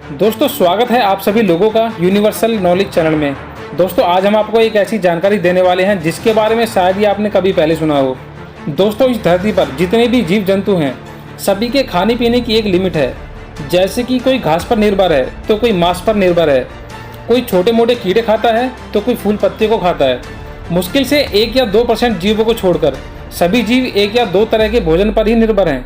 दोस्तों स्वागत है आप सभी लोगों का यूनिवर्सल नॉलेज चैनल में। दोस्तों आज हम आपको एक ऐसी जानकारी देने वाले हैं जिसके बारे में शायद ही आपने कभी पहले सुना हो। दोस्तों इस धरती पर जितने भी जीव जंतु हैं सभी के खाने पीने की एक लिमिट है। जैसे कि कोई घास पर निर्भर है तो कोई मांस पर निर्भर है, कोई छोटे मोटे कीड़े खाता है तो कोई फूल पत्ते को खाता है। मुश्किल से 1 या 2% जीवों को छोड़कर सभी जीव 1 या 2 तरह के भोजन पर ही निर्भर हैं।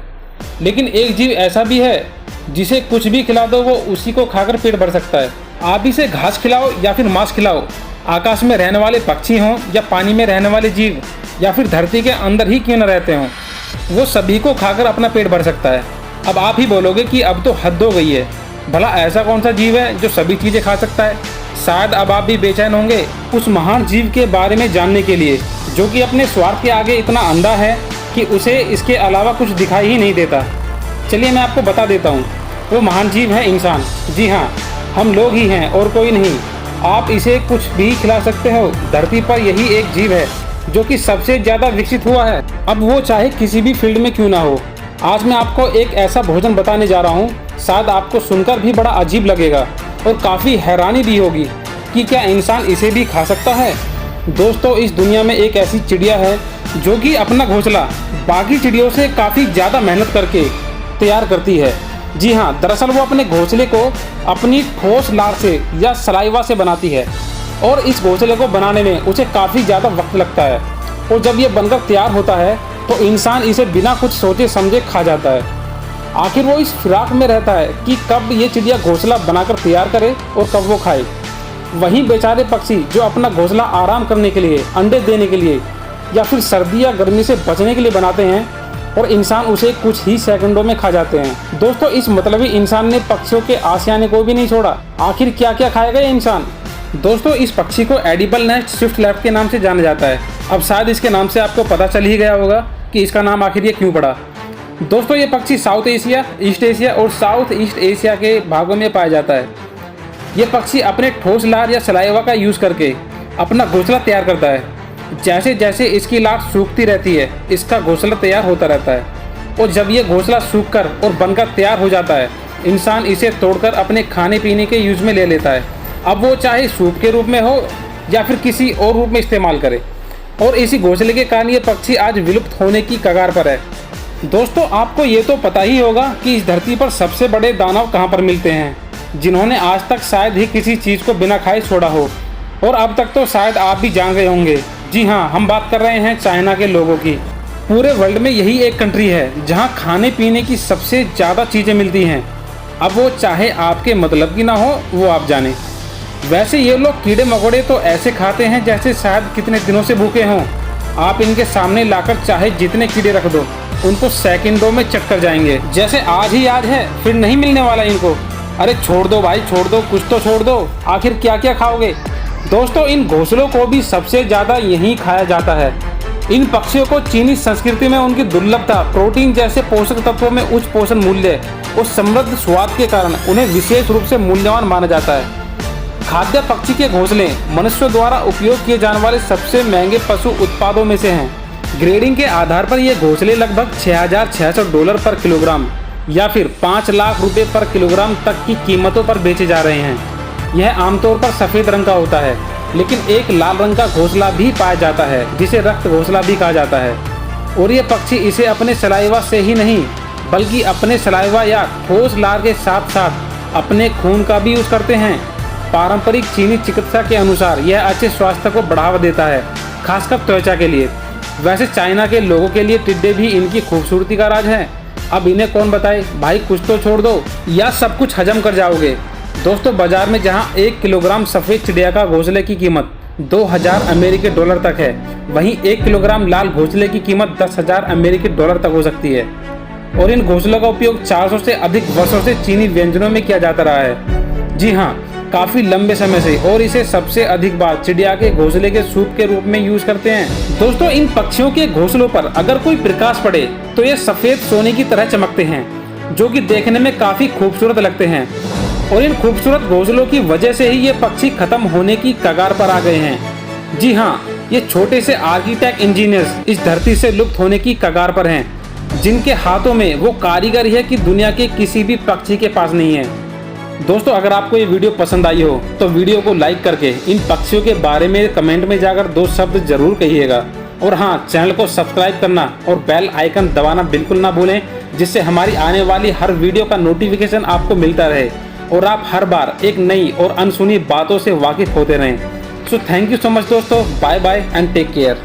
लेकिन एक जीव ऐसा भी है जिसे कुछ भी खिला दो वो उसी को खाकर पेट भर सकता है। आप इसे घास खिलाओ या फिर मांस खिलाओ, आकाश में रहने वाले पक्षी हों या पानी में रहने वाले जीव या फिर धरती के अंदर ही क्यों न रहते हों, वो सभी को खाकर अपना पेट भर सकता है। अब आप ही बोलोगे कि अब तो हद हो गई है, भला ऐसा कौन सा जीव है जो सभी चीज़ें खा सकता है। शायद अब आप भी बेचैन होंगे उस महान जीव के बारे में जानने के लिए जो कि अपने स्वार्थ के आगे इतना अंधा है कि उसे इसके अलावा कुछ दिखाई ही नहीं देता। चलिए मैं आपको बता देता हूँ, वो महान जीव है इंसान। जी हाँ, हम लोग ही हैं और कोई नहीं। आप इसे कुछ भी खिला सकते हो। धरती पर यही एक जीव है जो कि सबसे ज़्यादा विकसित हुआ है, अब वो चाहे किसी भी फील्ड में क्यों ना हो। आज मैं आपको एक ऐसा भोजन बताने जा रहा हूँ, शायद आपको सुनकर भी बड़ा अजीब लगेगा और काफ़ी हैरानी भी होगी कि क्या इंसान इसे भी खा सकता है। दोस्तों इस दुनिया में एक ऐसी चिड़िया है जो कि अपना घोंसला बाकी चिड़ियों से काफ़ी ज़्यादा मेहनत करके तैयार करती है। जी हाँ, दरअसल वो अपने घोंसले को अपनी ठोस लार से या सलाइवा से बनाती है और इस घोंसले को बनाने में उसे काफ़ी ज़्यादा वक्त लगता है और जब ये बनकर तैयार होता है तो इंसान इसे बिना कुछ सोचे समझे खा जाता है। आखिर वो इस फिराक में रहता है कि कब ये चिड़िया घोंसला बनाकर तैयार करे और कब वो खाए। वहीं बेचारे पक्षी जो अपना घोंसला आराम करने के लिए, अंडे देने के लिए या फिर सर्दी या गर्मी से बचने के लिए बनाते हैं और इंसान उसे कुछ ही सेकंडों में खा जाते हैं। दोस्तों इस मतलबी इंसान ने पक्षियों के आशियाने को भी नहीं छोड़ा। आखिर क्या क्या खाएगा ये इंसान। दोस्तों इस पक्षी को एडिबल नेस्ट स्विफ्ट लेफ्ट के नाम से जाना जाता है। अब शायद इसके नाम से आपको पता चल ही गया होगा कि इसका नाम आखिर ये क्यों पड़ा। दोस्तों ये पक्षी साउथ एशिया, ईस्ट एशिया और साउथ ईस्ट एशिया के भागों में पाया जाता है। ये पक्षी अपने ठोस लार या सलाइवा का यूज़ करके अपना घोंसला तैयार करता है। जैसे जैसे इसकी लार सूखती रहती है इसका घोंसला तैयार होता रहता है और जब ये घोंसला सूखकर और बनकर तैयार हो जाता है इंसान इसे तोड़कर अपने खाने पीने के यूज़ में ले लेता है। अब वो चाहे सूप के रूप में हो या फिर किसी और रूप में इस्तेमाल करे और इसी घोंसले के कारण ये पक्षी आज विलुप्त होने की कगार पर है। दोस्तों आपको ये तो पता ही होगा कि इस धरती पर सबसे बड़े दानव कहाँ पर मिलते हैं, जिन्होंने आज तक शायद ही किसी चीज़ को बिना खाए छोड़ा हो। और अब तक तो शायद आप भी जान गए होंगे, जी हाँ, हम बात कर रहे हैं चाइना के लोगों की। पूरे वर्ल्ड में यही एक कंट्री है जहाँ खाने पीने की सबसे ज़्यादा चीज़ें मिलती हैं। अब वो चाहे आपके मतलब की ना हो वो आप जाने। वैसे ये लोग कीड़े मकोड़े तो ऐसे खाते हैं जैसे शायद कितने दिनों से भूखे हों। आप इनके सामने लाकर चाहे जितने कीड़े रख दो उनको सेकंडों में चट कर जाएंगे, जैसे आज ही आज है फिर नहीं मिलने वाला इनको। अरे छोड़ दो भाई, छोड़ दो, कुछ तो छोड़ दो, आखिर क्या क्या खाओगे। दोस्तों इन घोंसलों को भी सबसे ज़्यादा यहीं खाया जाता है। इन पक्षियों को चीनी संस्कृति में उनकी दुर्लभता, प्रोटीन जैसे पोषक तत्वों में उच्च पोषण मूल्य और समृद्ध स्वाद के कारण उन्हें विशेष रूप से मूल्यवान माना जाता है। खाद्य पक्षी के घोंसले मनुष्यों द्वारा उपयोग किए जाने वाले सबसे महंगे पशु उत्पादों में से हैं। ग्रेडिंग के आधार पर ये घोंसले लगभग $6,600 पर किलोग्राम या फिर 5 लाख रुपए पर किलोग्राम तक की कीमतों पर बेचे जा रहे हैं। यह आमतौर पर सफ़ेद रंग का होता है, लेकिन एक लाल रंग का घोंसला भी पाया जाता है जिसे रक्त घोंसला भी कहा जाता है। और ये पक्षी इसे अपने सलाइवा से ही नहीं बल्कि अपने सलाइवा या ठोस लार के साथ साथ अपने खून का भी यूज़ करते हैं। पारंपरिक चीनी चिकित्सा के अनुसार यह अच्छे स्वास्थ्य को बढ़ावा देता है, खासकर त्वचा के लिए। वैसे चाइना के लोगों के लिए टिड्डे भी इनकी खूबसूरती का राज है। अब इन्हें कौन बताए भाई, कुछ तो छोड़ दो या सब कुछ हजम कर जाओगे। दोस्तों बाजार में जहां 1 किलोग्राम सफ़ेद चिड़िया का घोंसले की कीमत $2,000 तक है, वहीं 1 किलोग्राम लाल घोंसले की कीमत $10,000 तक हो सकती है। और इन घोंसलों का उपयोग 400 से अधिक वर्षों से चीनी व्यंजनों में किया जाता रहा है। जी हाँ, काफ़ी लंबे समय से। और इसे सबसे अधिक बार चिड़िया के घोंसले के सूप के रूप में यूज़ करते हैं। दोस्तों इन पक्षियों के घोंसलों पर अगर कोई प्रकाश पड़े तो ये सफ़ेद सोने की तरह चमकते हैं, जो कि देखने में काफ़ी खूबसूरत लगते हैं। और इन खूबसूरत घोंसलों की वजह से ही ये पक्षी खत्म होने की कगार पर आ गए हैं। जी हाँ, ये छोटे से आर्किटेक्ट इंजीनियर्स इस धरती से लुप्त होने की कगार पर हैं, जिनके हाथों में वो कारीगर है कि दुनिया के किसी भी पक्षी के पास नहीं है। दोस्तों अगर आपको ये वीडियो पसंद आई हो तो वीडियो को लाइक करके इन पक्षियों के बारे में कमेंट में जाकर 2 शब्द जरूर कहिएगा। और हाँ, चैनल को सब्सक्राइब करना और बेल आइकन दबाना बिल्कुल ना भूलें, जिससे हमारी आने वाली हर वीडियो का नोटिफिकेशन आपको मिलता रहे और आप हर बार एक नई और अनसुनी बातों से वाकिफ होते रहें। So thank you so much दोस्तों, bye bye and take care.